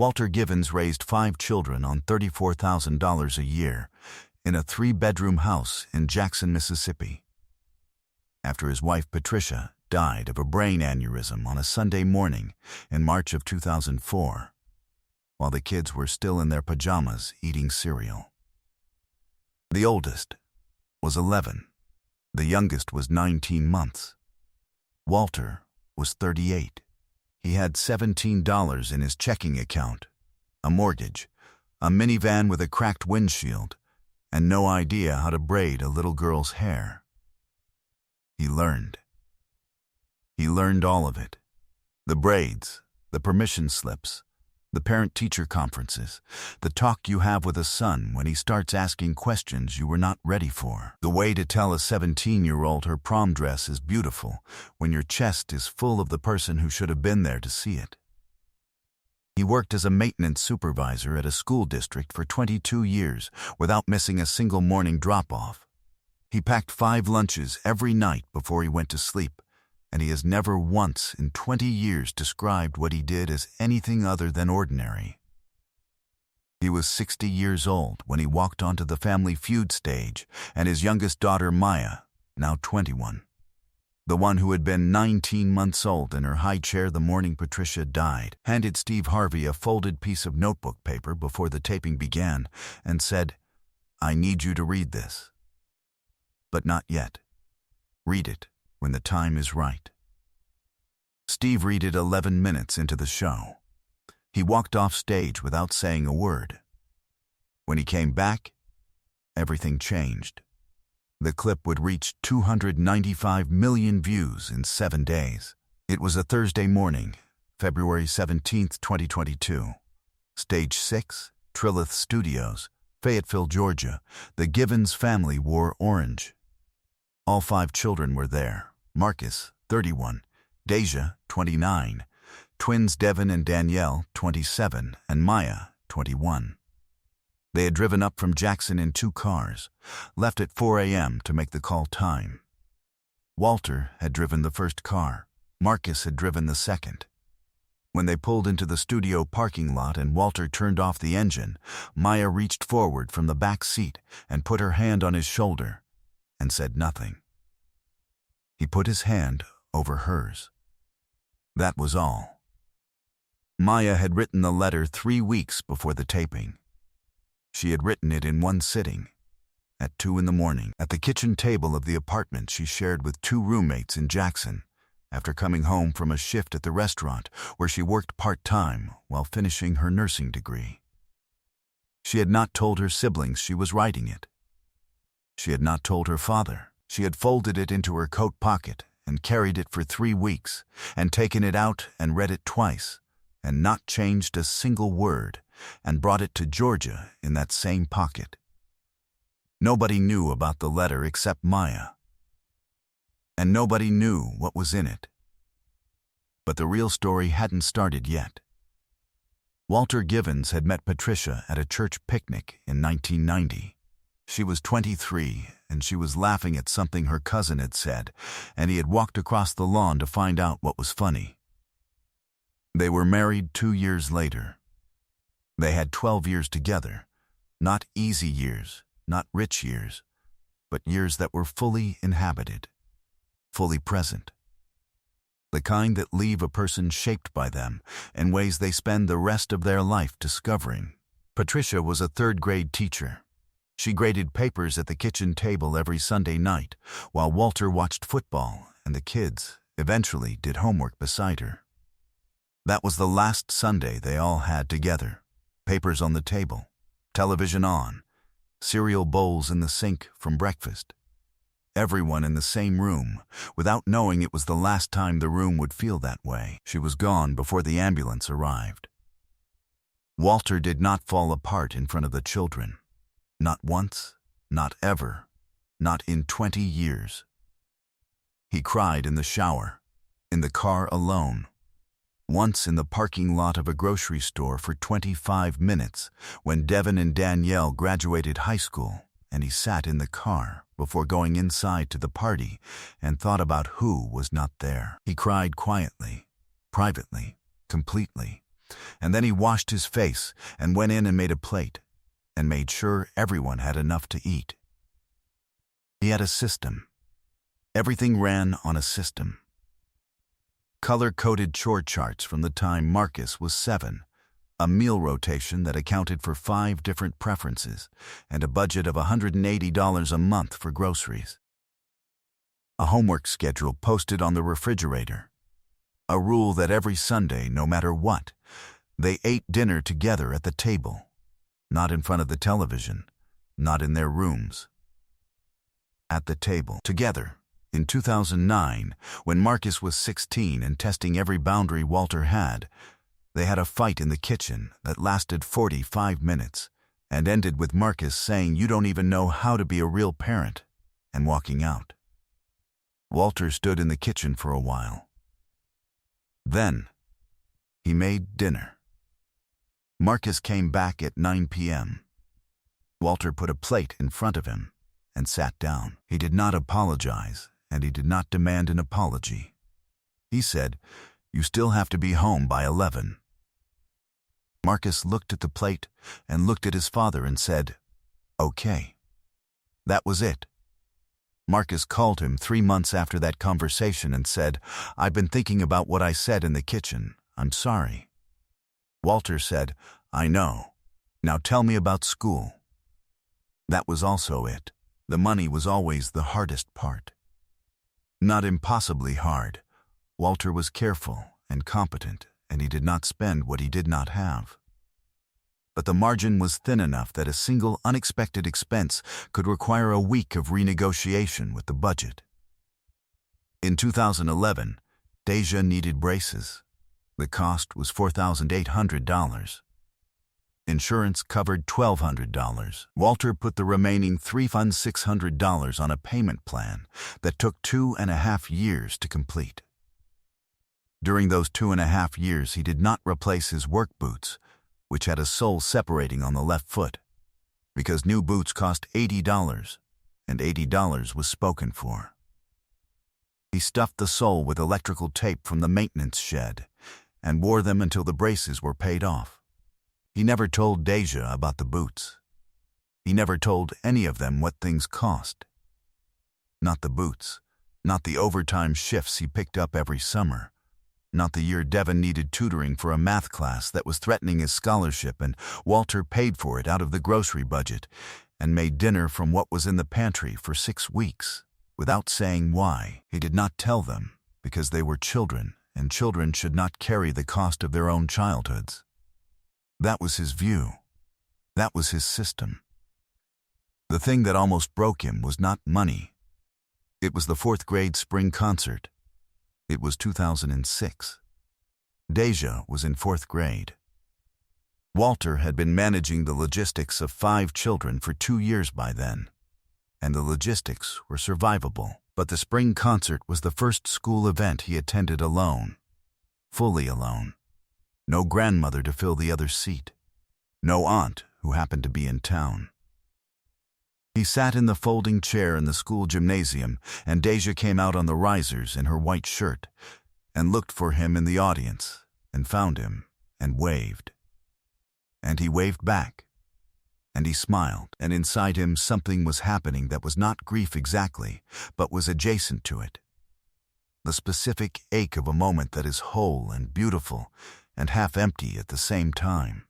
Walter Givens raised 5 children on $34,000 a year in a 3-bedroom house in Jackson, Mississippi. After his wife Patricia died of a brain aneurysm on a Sunday morning in March of 2004, while the kids were still in their pajamas eating cereal. The oldest was 11. The youngest was 19 months. Walter was 38. He had $17 in his checking account, a mortgage, a minivan with a cracked windshield, and no idea how to braid a little girl's hair. He learned. He learned all of it. The braids, the permission slips, the parent-teacher conferences, the talk you have with a son when he starts asking questions you were not ready for. The way to tell a 17-year-old her prom dress is beautiful when your chest is full of the person who should have been there to see it. He worked as a maintenance supervisor at a school district for 22 years without missing a single morning drop-off. He packed 5 lunches every night before he went to sleep, and he has never once in 20 years described what he did as anything other than ordinary. He was 60 years old when he walked onto the Family Feud stage, and his youngest daughter, Maya, now 21, the one who had been 19 months old in her high chair the morning Patricia died, handed Steve Harvey a folded piece of notebook paper before the taping began and said, "I need you to read this. But not yet. Read it when the time is right." Steve read it 11 minutes into the show. He walked off stage without saying a word. When he came back, everything changed. The clip would reach 295 million views in 7 days. It was a Thursday morning, February 17, 2022. Stage 6, Trilith Studios, Fayetteville, Georgia. The Givens family wore orange. All 5 children were there. Marcus, 31, Deja, 29, twins Devin and Danielle, 27, and Maya, 21. They had driven up from Jackson in 2 cars, left at 4 a.m. to make the call time. Walter had driven the first car. Marcus had driven the second. When they pulled into the studio parking lot and Walter turned off the engine, Maya reached forward from the back seat and put her hand on his shoulder and said nothing. He put his hand over hers. That was all. Maya had written the letter 3 weeks before the taping. She had written it in one sitting, at 2 in the morning, at the kitchen table of the apartment she shared with 2 roommates in Jackson, after coming home from a shift at the restaurant where she worked part-time while finishing her nursing degree. She had not told her siblings she was writing it. She had not told her father. She had folded it into her coat pocket and carried it for 3 weeks, and taken it out and read it twice, and not changed a single word, and brought it to Georgia in that same pocket. Nobody knew about the letter except Maya. And nobody knew what was in it. But the real story hadn't started yet. Walter Givens had met Patricia at a church picnic in 1990. She was 23, and she was laughing at something her cousin had said, and he had walked across the lawn to find out what was funny. They were married 2 years later. They had 12 years together, not easy years, not rich years, but years that were fully inhabited, fully present. The kind that leave a person shaped by them in ways they spend the rest of their life discovering. Patricia was a 3rd-grade teacher. She graded papers at the kitchen table every Sunday night, while Walter watched football and the kids eventually did homework beside her. That was the last Sunday they all had together. Papers on the table, television on, cereal bowls in the sink from breakfast. Everyone in the same room, without knowing it was the last time the room would feel that way. She was gone before the ambulance arrived. Walter did not fall apart in front of the children. Not once, not ever, not in 20 years. He cried in the shower, in the car alone, once in the parking lot of a grocery store for 25 minutes when Devin and Danielle graduated high school, and he sat in the car before going inside to the party and thought about who was not there. He cried quietly, privately, completely, And then he washed his face and went in and made a plate and made sure everyone had enough to eat. He had a system. Everything ran on a system. Color-coded chore charts from the time Marcus was 7, a meal rotation that accounted for 5 different preferences, and a budget of $180 a month for groceries. A homework schedule posted on the refrigerator. A rule that every Sunday, no matter what, they ate dinner together at the table, not in front of the television, not in their rooms. At the table, together. In 2009, when Marcus was 16 and testing every boundary Walter had, they had a fight in the kitchen that lasted 45 minutes and ended with Marcus saying, "You don't even know how to be a real parent," and walking out. Walter stood in the kitchen for a while. Then, he made dinner. Marcus came back at 9 p.m. Walter put a plate in front of him and sat down. He did not apologize, and he did not demand an apology. He said, "You still have to be home by 11. Marcus looked at the plate and looked at his father and said, "Okay." That was it. Marcus called him 3 months after that conversation and said, "I've been thinking about what I said in the kitchen. I'm sorry." Walter said, "I know. Now tell me about school." That was also it. The money was always the hardest part. Not impossibly hard. Walter was careful and competent, and he did not spend what he did not have. But the margin was thin enough that a single unexpected expense could require a week of renegotiation with the budget. In 2011, Deja needed braces. The cost was $4,800. Insurance covered $1,200. Walter put the remaining $3,600 on a payment plan that took 2.5 years to complete. During those 2.5 years, he did not replace his work boots, which had a sole separating on the left foot, because new boots cost $80, and $80 was spoken for. He stuffed the sole with electrical tape from the maintenance shed and wore them until the braces were paid off. He never told Deja about the boots. He never told any of them what things cost. Not the boots, not the overtime shifts he picked up every summer, not the year Devin needed tutoring for a math class that was threatening his scholarship and Walter paid for it out of the grocery budget and made dinner from what was in the pantry for 6 weeks without saying why. He did not tell them because they were children and children should not carry the cost of their own childhoods. That was his view. That was his system. The thing that almost broke him was not money. It was the 4th grade spring concert. It was 2006. Deja was in 4th grade. Walter had been managing the logistics of 5 children for 2 years by then, and the logistics were survivable. But the spring concert was the first school event he attended alone, fully alone. No grandmother to fill the other seat. No aunt who happened to be in town. He sat in the folding chair in the school gymnasium, and Deja came out on the risers in her white shirt and looked for him in the audience and found him and waved. And he waved back. And he smiled, and inside him something was happening that was not grief exactly, but was adjacent to it. The specific ache of a moment that is whole and beautiful and half empty at the same time.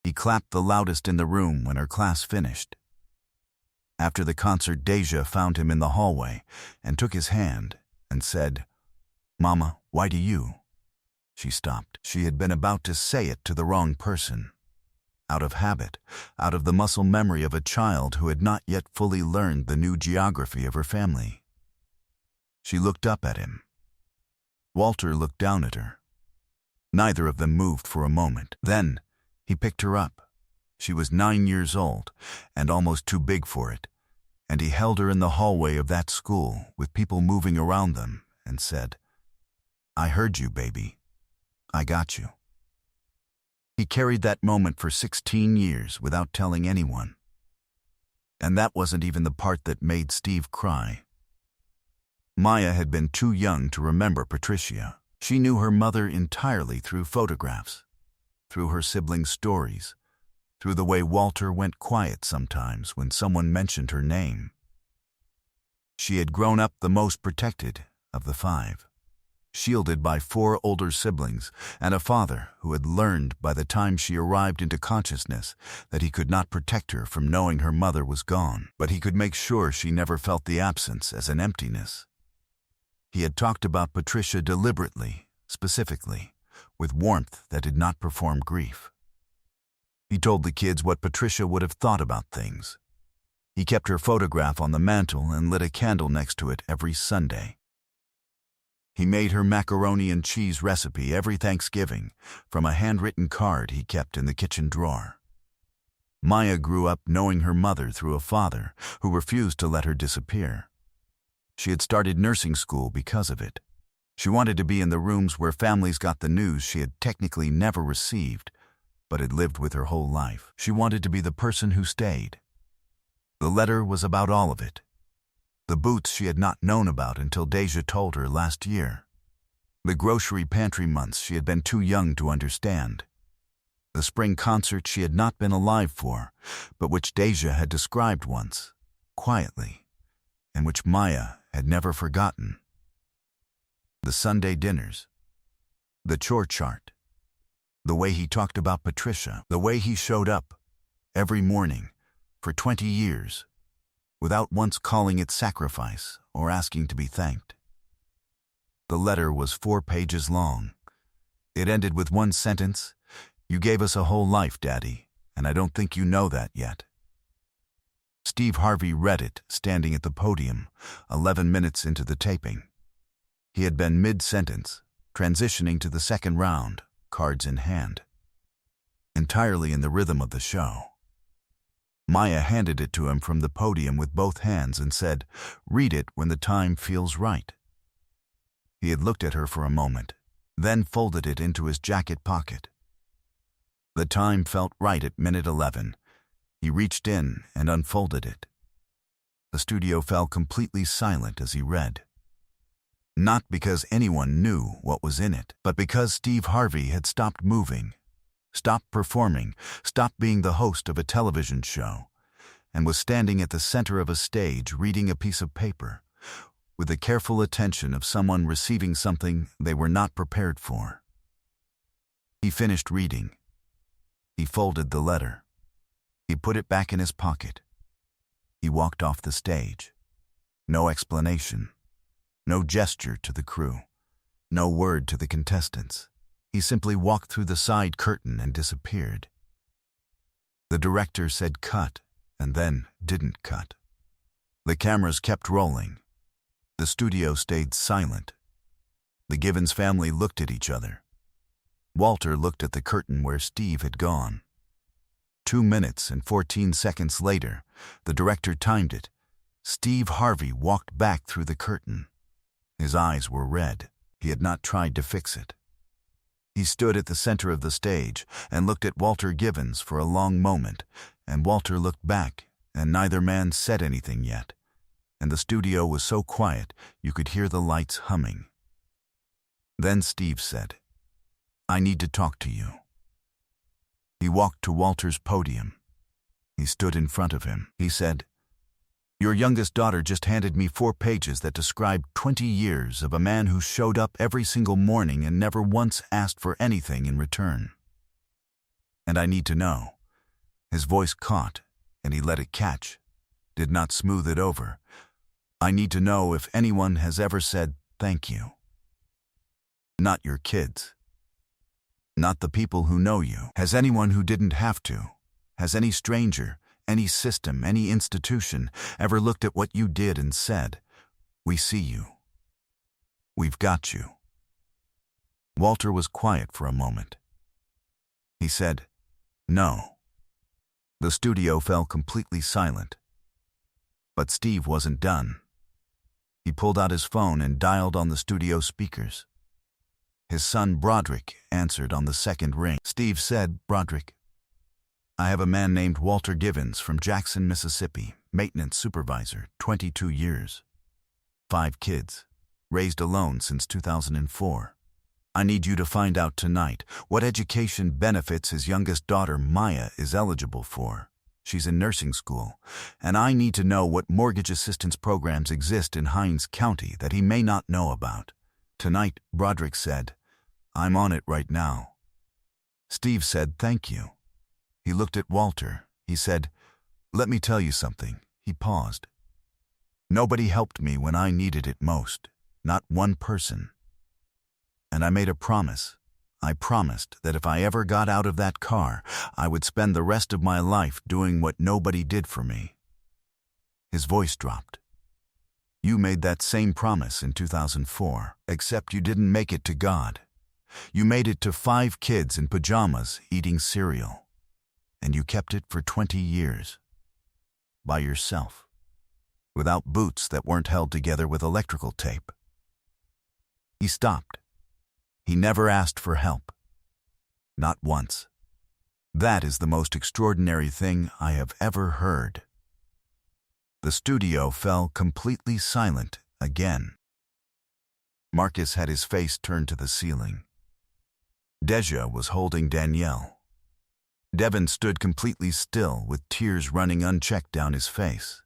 He clapped the loudest in the room when her class finished. After the concert, Deja found him in the hallway and took his hand and said, "Mama, why do you?" She stopped. She had been about to say it to the wrong person. Out of habit, out of the muscle memory of a child who had not yet fully learned the new geography of her family. She looked up at him. Walter looked down at her. Neither of them moved for a moment. Then, he picked her up. She was 9 years old, and almost too big for it, and he held her in the hallway of that school with people moving around them and said, "I heard you, baby. I got you." He carried that moment for 16 years without telling anyone. And that wasn't even the part that made Steve cry. Maya had been too young to remember Patricia. She knew her mother entirely through photographs, through her siblings' stories, through the way Walter went quiet sometimes when someone mentioned her name. She had grown up the most protected of the five, shielded by 4 older siblings and a father who had learned by the time she arrived into consciousness that he could not protect her from knowing her mother was gone, but he could make sure she never felt the absence as an emptiness. He had talked about Patricia deliberately, specifically, with warmth that did not perform grief. He told the kids what Patricia would have thought about things. He kept her photograph on the mantel and lit a candle next to it every Sunday. He made her macaroni and cheese recipe every Thanksgiving from a handwritten card he kept in the kitchen drawer. Maya grew up knowing her mother through a father who refused to let her disappear. She had started nursing school because of it. She wanted to be in the rooms where families got the news she had technically never received, but had lived with her whole life. She wanted to be the person who stayed. The letter was about all of it. The boots she had not known about until Deja told her last year. The grocery pantry months she had been too young to understand. The spring concert she had not been alive for, but which Deja had described once, quietly, and which Maya had never forgotten. The Sunday dinners, the chore chart, the way he talked about Patricia, the way he showed up every morning for 20 years, without once calling it sacrifice or asking to be thanked. The letter was 4 pages long. It ended with one sentence, "You gave us a whole life, Daddy, and I don't think you know that yet." Steve Harvey read it, standing at the podium, 11 minutes into the taping. He had been mid-sentence, transitioning to the second round, cards in hand. Entirely in the rhythm of the show. Maya handed it to him from the podium with both hands and said, "Read it when the time feels right." He had looked at her for a moment, then folded it into his jacket pocket. The time felt right at minute 11. He reached in and unfolded it. The studio fell completely silent as he read. Not because anyone knew what was in it, but because Steve Harvey had stopped moving, stopped performing, stopped being the host of a television show, and was standing at the center of a stage reading a piece of paper, with the careful attention of someone receiving something they were not prepared for. He finished reading. He folded the letter. He put it back in his pocket. He walked off the stage. No explanation. No gesture to the crew. No word to the contestants. He simply walked through the side curtain and disappeared. The director said cut, and then didn't cut. The cameras kept rolling. The studio stayed silent. The Givens family looked at each other. Walter looked at the curtain where Steve had gone. 2 minutes and 14 seconds later, the director timed it. Steve Harvey walked back through the curtain. His eyes were red. He had not tried to fix it. He stood at the center of the stage and looked at Walter Givens for a long moment, and Walter looked back, and neither man said anything yet, and the studio was so quiet you could hear the lights humming. Then Steve said, "I need to talk to you." He walked to Walter's podium. He stood in front of him. He said, "Your youngest daughter just handed me 4 pages that described 20 years of a man who showed up every single morning and never once asked for anything in return. And I need to know." His voice caught, and he let it catch, did not smooth it over. "I need to know if anyone has ever said thank you. Not your kids. Not the people who know you. Has anyone who didn't have to? Has any stranger, any system, any institution ever looked at what you did and said, 'We see you. We've got you'?" Walter was quiet for a moment. He said, "No." The studio fell completely silent. But Steve wasn't done. He pulled out his phone and dialed on the studio speakers. His son Broderick answered on the second ring. Steve said, "Broderick, I have a man named Walter Givens from Jackson, Mississippi, maintenance supervisor, 22 years. 5 kids, raised alone since 2004. I need you to find out tonight what education benefits his youngest daughter, Maya, is eligible for. She's in nursing school, and I need to know what mortgage assistance programs exist in Hinds County that he may not know about. Tonight, Broderick said, I'm on it right now. Steve said, thank you. He looked at Walter. He said, let me tell you something. He paused. Nobody helped me when I needed it most. Not one person. And I made a promise. I promised that if I ever got out of that car, I would spend the rest of my life doing what nobody did for me. His voice dropped. You made that same promise in 2004, except you didn't make it to God. You made it to 5 kids in pajamas eating cereal. And you kept it for 20 years. By yourself. Without boots that weren't held together with electrical tape. He stopped. He never asked for help. Not once. That is the most extraordinary thing I have ever heard. The studio fell completely silent again. Marcus had his face turned to the ceiling. Deja was holding Danielle. Devin stood completely still with tears running unchecked down his face.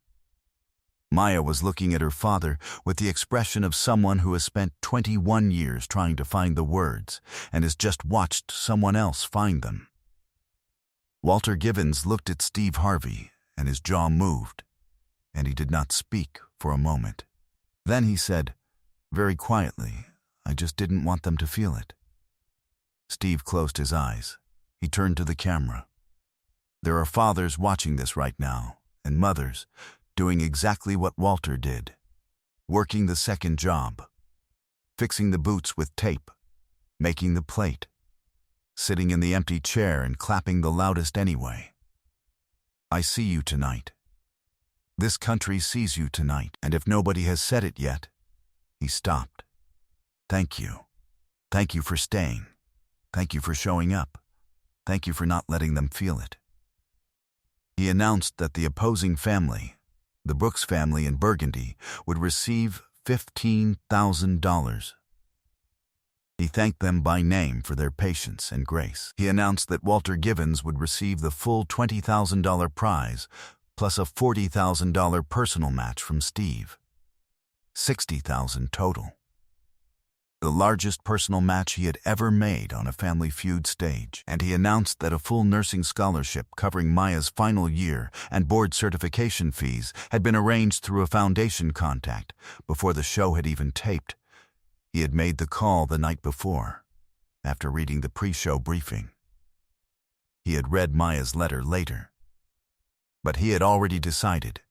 Maya was looking at her father with the expression of someone who has spent 21 years trying to find the words and has just watched someone else find them. Walter Givens looked at Steve Harvey and his jaw moved, and he did not speak for a moment. Then he said, very quietly, I just didn't want them to feel it. Steve closed his eyes. He turned to the camera. There are fathers watching this right now, and mothers, doing exactly what Walter did, working the second job, fixing the boots with tape, making the plate, sitting in the empty chair and clapping the loudest anyway. I see you tonight. This country sees you tonight, and if nobody has said it yet, he stopped. Thank you. Thank you for staying. Thank you for showing up. Thank you for not letting them feel it. He announced that the opposing family, the Brooks family in Burgundy, would receive $15,000. He thanked them by name for their patience and grace. He announced that Walter Givens would receive the full $20,000 prize, plus a $40,000 personal match from Steve. $60,000 total. The largest personal match he had ever made on a Family Feud stage, and he announced that a full nursing scholarship covering Maya's final year and board certification fees had been arranged through a foundation contact before the show had even taped. He had made the call the night before, after reading the pre-show briefing. He had read Maya's letter later. But he had already decided,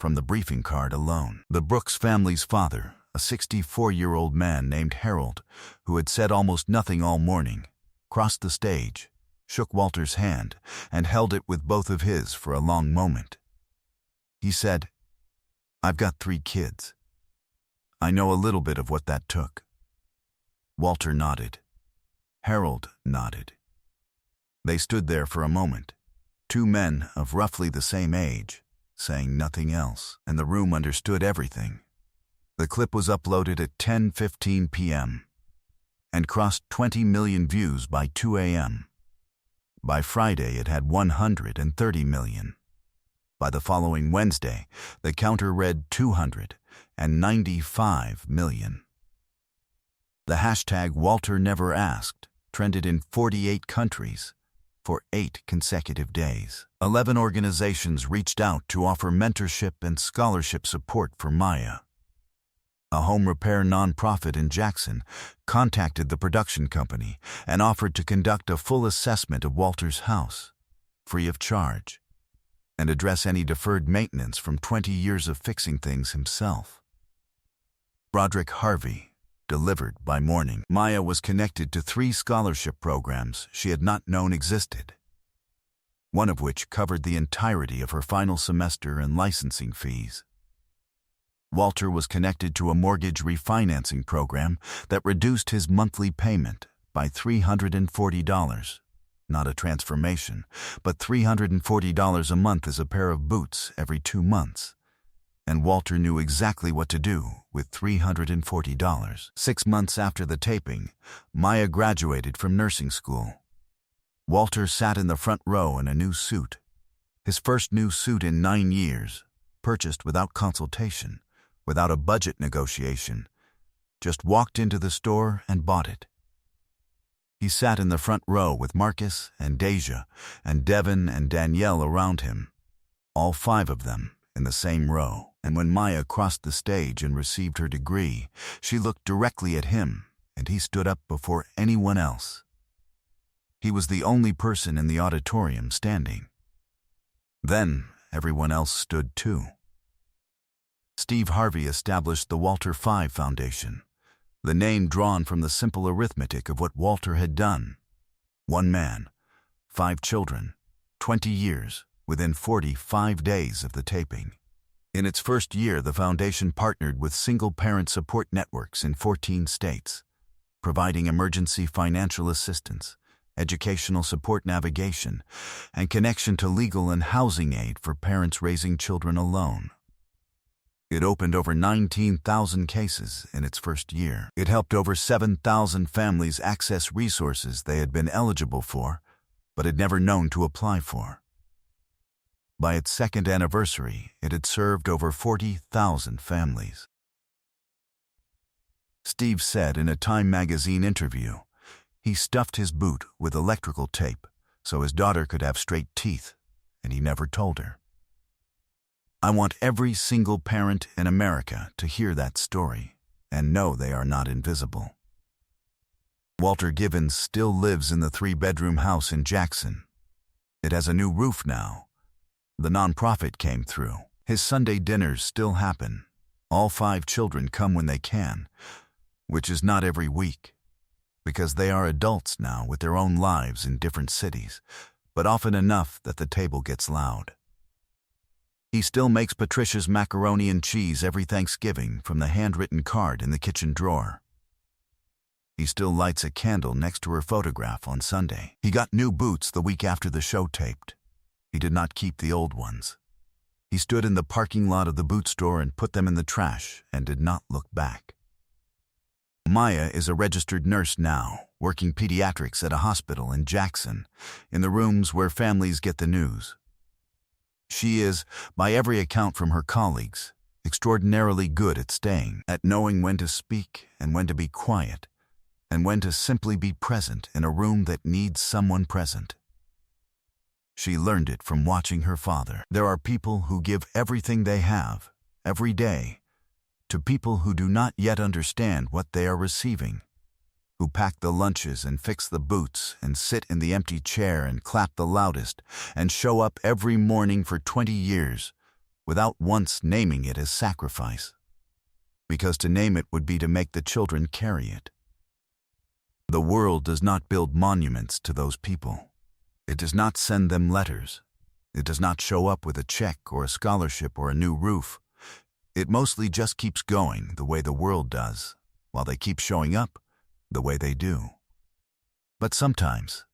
from the briefing card alone. The Brooks family's father, a 64-year-old man named Harold, who had said almost nothing all morning, crossed the stage, shook Walter's hand, and held it with both of his for a long moment. He said, I've got 3 kids. I know a little bit of what that took. Walter nodded. Harold nodded. They stood there for a moment, 2 men of roughly the same age, saying nothing else, and the room understood everything. The clip was uploaded at 10:15 p.m. and crossed 20 million views by 2 a.m. By Friday, it had 130 million. By the following Wednesday, the counter read 295 million. The hashtag Walter Never Asked trended in 48 countries for 8 consecutive days. 11 organizations reached out to offer mentorship and scholarship support for Maya. A home repair nonprofit in Jackson contacted the production company and offered to conduct a full assessment of Walter's house, free of charge, and address any deferred maintenance from 20 years of fixing things himself. Broderick Harvey delivered by morning. Maya was connected to 3 scholarship programs she had not known existed, one of which covered the entirety of her final semester and licensing fees. Walter was connected to a mortgage refinancing program that reduced his monthly payment by $340. Not a transformation, but $340 a month as a pair of boots every 2 months. and Walter knew exactly what to do with $340. 6 months after the taping, Maya graduated from nursing school. Walter sat in the front row in a new suit. His first new suit in 9 years, purchased without consultation, without a budget negotiation. Just walked into the store and bought it. He sat in the front row with Marcus and Deja and Devin and Danielle around him, all 5 of them in the same row. And when Maya crossed the stage and received her degree, she looked directly at him, and he stood up before anyone else. He was the only person in the auditorium standing. Then everyone else stood too. Steve Harvey established the Walter 5 Foundation, the name drawn from the simple arithmetic of what Walter had done. 1 man, 5 children, 20 years, within 45 days of the taping. In its first year, the foundation partnered with single-parent support networks in 14 states, providing emergency financial assistance, educational support navigation, and connection to legal and housing aid for parents raising children alone. It opened over 19,000 cases in its first year. It helped over 7,000 families access resources they had been eligible for, but had never known to apply for. By its second anniversary, it had served over 40,000 families. Steve said in a Time magazine interview, he stuffed his boot with electrical tape so his daughter could have straight teeth, and he never told her. I want every single parent in America to hear that story and know they are not invisible. Walter Givens still lives in the 3-bedroom house in Jackson. It has a new roof now. The nonprofit came through. His Sunday dinners still happen. All 5 children come when they can, which is not every week, because they are adults now with their own lives in different cities, but often enough that the table gets loud. He still makes Patricia's macaroni and cheese every Thanksgiving from the handwritten card in the kitchen drawer. He still lights a candle next to her photograph on Sunday. He got new boots the week after the show taped. He did not keep the old ones. He stood in the parking lot of the boot store and put them in the trash and did not look back. Maya is a registered nurse now, working pediatrics at a hospital in Jackson, in the rooms where families get the news. She is, by every account from her colleagues, extraordinarily good at staying, at knowing when to speak and when to be quiet, and when to simply be present in a room that needs someone present. She learned it from watching her father. There are people who give everything they have, every day, to people who do not yet understand what they are receiving, who pack the lunches and fix the boots and sit in the empty chair and clap the loudest and show up every morning for 20 years without once naming it as sacrifice, because to name it would be to make the children carry it. The world does not build monuments to those people. It does not send them letters. It does not show up with a check or a scholarship or a new roof. It mostly just keeps going the way the world does, while they keep showing up the way they do. But sometimes,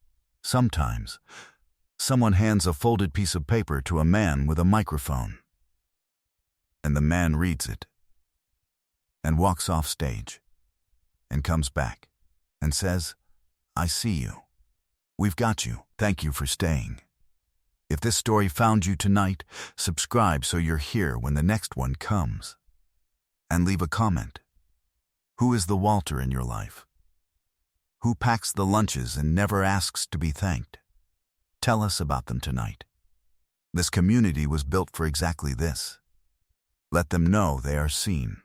someone hands a folded piece of paper to a man with a microphone, and the man reads it, and walks off stage, and comes back, and says, "I see you. We've got you. Thank you for staying. If this story found you tonight, subscribe so you're here when the next one comes. And leave a comment. Who is the Walter in your life? Who packs the lunches and never asks to be thanked? Tell us about them tonight. This community was built for exactly this. Let them know they are seen.